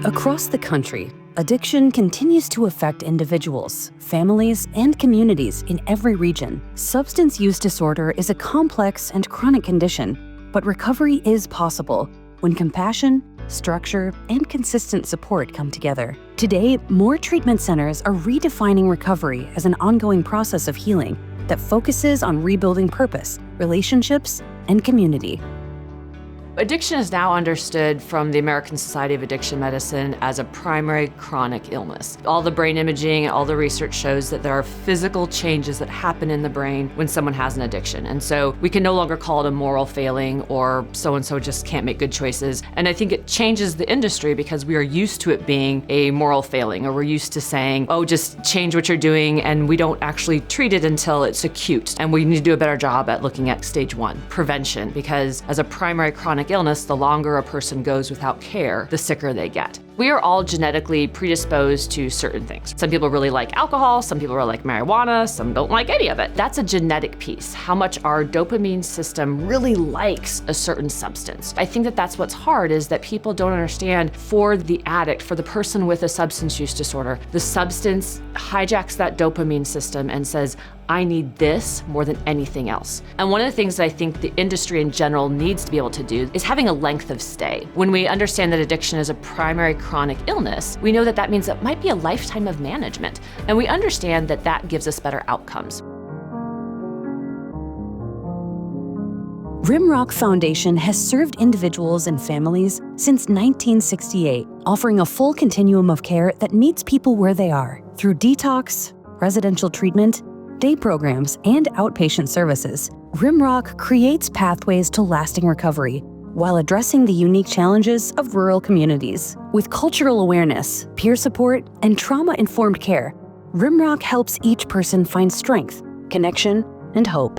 Across the country, addiction continues to affect individuals, families, and communities in every region. Substance use disorder is a complex and chronic condition, but recovery is possible when compassion, structure, and consistent support come together. Today, more treatment centers are redefining recovery as an ongoing process of healing that focuses on rebuilding purpose, relationships, and community. Addiction is now understood from the American Society of Addiction Medicine as a primary chronic illness. All the brain imaging, all the research shows that there are physical changes that happen in the brain when someone has an addiction. And so we can no longer call it a moral failing or so-and-so just can't make good choices. And I think it changes the industry because we are used to it being a moral failing, or we're used to saying, oh, just change what you're doing, and we don't actually treat it until it's acute. And we need to do a better job at looking at stage 1, prevention, because as a primary chronic illness, the longer a person goes without care, the sicker they get. We are all genetically predisposed to certain things. Some people really like alcohol, some people really like marijuana, some don't like any of it. That's a genetic piece, how much our dopamine system really likes a certain substance. I think that that's what's hard, is that people don't understand, for the addict, for the person with a substance use disorder, the substance hijacks that dopamine system and says, I need this more than anything else. And one of the things that I think the industry in general needs to be able to do is having a length of stay. When we understand that addiction is a primary chronic illness, we know that that means it might be a lifetime of management. And we understand that that gives us better outcomes. Rimrock Foundation has served individuals and families since 1968, offering a full continuum of care that meets people where they are through detox, residential treatment, day programs, and outpatient services. Rimrock creates pathways to lasting recovery while addressing the unique challenges of rural communities. With cultural awareness, peer support, and trauma-informed care, Rimrock helps each person find strength, connection, and hope.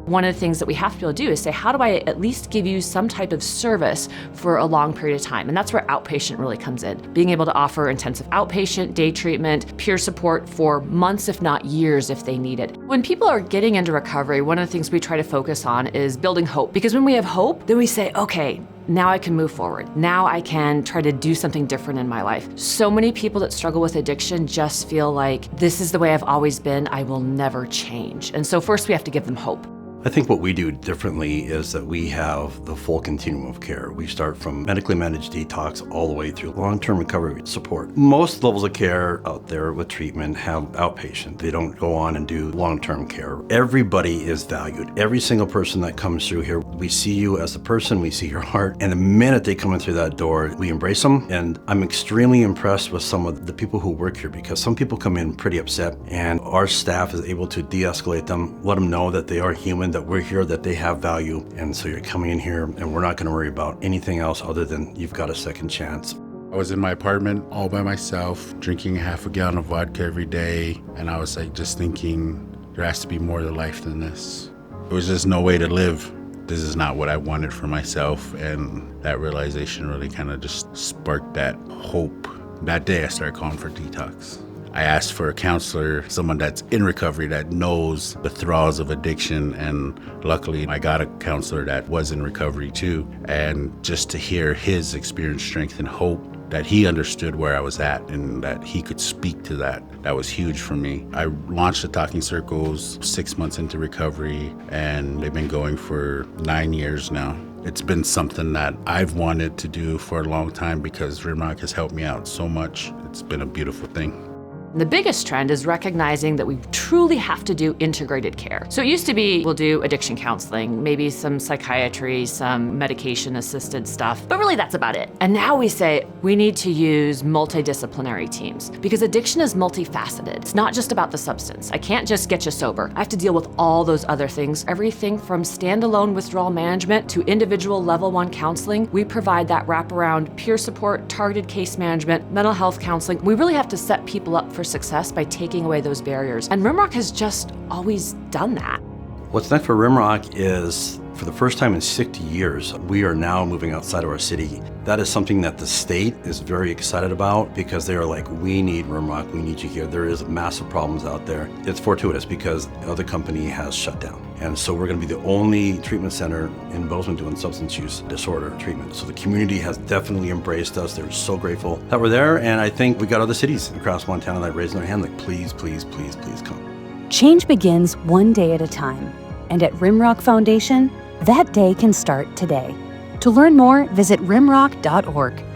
One of the things that we have to be able to do is say, how do I at least give you some type of service for a long period of time? And that's where outpatient really comes in. Being able to offer intensive outpatient, day treatment, peer support for months, if not years, if they need it. When people are getting into recovery, one of the things we try to focus on is building hope. Because when we have hope, then we say, okay, now I can move forward. Now I can try to do something different in my life. So many people that struggle with addiction just feel like, this is the way I've always been, I will never change. And so first we have to give them hope. I think what we do differently is that we have the full continuum of care. We start from medically managed detox all the way through long-term recovery support. Most levels of care out there with treatment have outpatient. They don't go on and do long-term care. Everybody is valued. Every single person that comes through here, we see you as a person, we see your heart, and the minute they come in through that door, we embrace them. And I'm extremely impressed with some of the people who work here, because some people come in pretty upset, and our staff is able to de-escalate them, let them know that they are human, that we're here, that they have value. And so you're coming in here and we're not going to worry about anything else other than you've got a second chance. I was in my apartment all by myself, drinking half a gallon of vodka every day. And I was like just thinking, there has to be more to life than this. There was just no way to live. This is not what I wanted for myself. And that realization really kind of just sparked that hope. That day I started calling for detox. I asked for a counselor, someone that's in recovery, that knows the thralls of addiction, and luckily I got a counselor that was in recovery too. And just to hear his experience, strength, and hope, that he understood where I was at and that he could speak to that, that was huge for me. I launched the Talking Circles 6 months into recovery, and they've been going for 9 years now. It's been something that I've wanted to do for a long time because Rimrock has helped me out so much. It's been a beautiful thing. The biggest trend is recognizing that we truly have to do integrated care. So it used to be, we'll do addiction counseling, maybe some psychiatry, some medication-assisted stuff, but really that's about it. And now we say we need to use multidisciplinary teams, because addiction is multifaceted. It's not just about the substance. I can't just get you sober. I have to deal with all those other things. Everything from standalone withdrawal management to individual level 1 counseling. We provide that wraparound peer support, targeted case management, mental health counseling. We really have to set people up for success by taking away those barriers. And Rimrock has just always done that. What's next for Rimrock is, for the first time in 60 years, we are now moving outside of our city. That is something that the state is very excited about, because they are like, we need Rimrock, we need you here. There is massive problems out there. It's fortuitous because the other company has shut down. And so we're going to be the only treatment center in Bozeman doing substance use disorder treatment. So the community has definitely embraced us. They're so grateful that we're there. And I think we got other cities across Montana that raised their hand like, please, please, please, please come. Change begins one day at a time. And at Rimrock Foundation, that day can start today. To learn more, visit rimrock.org.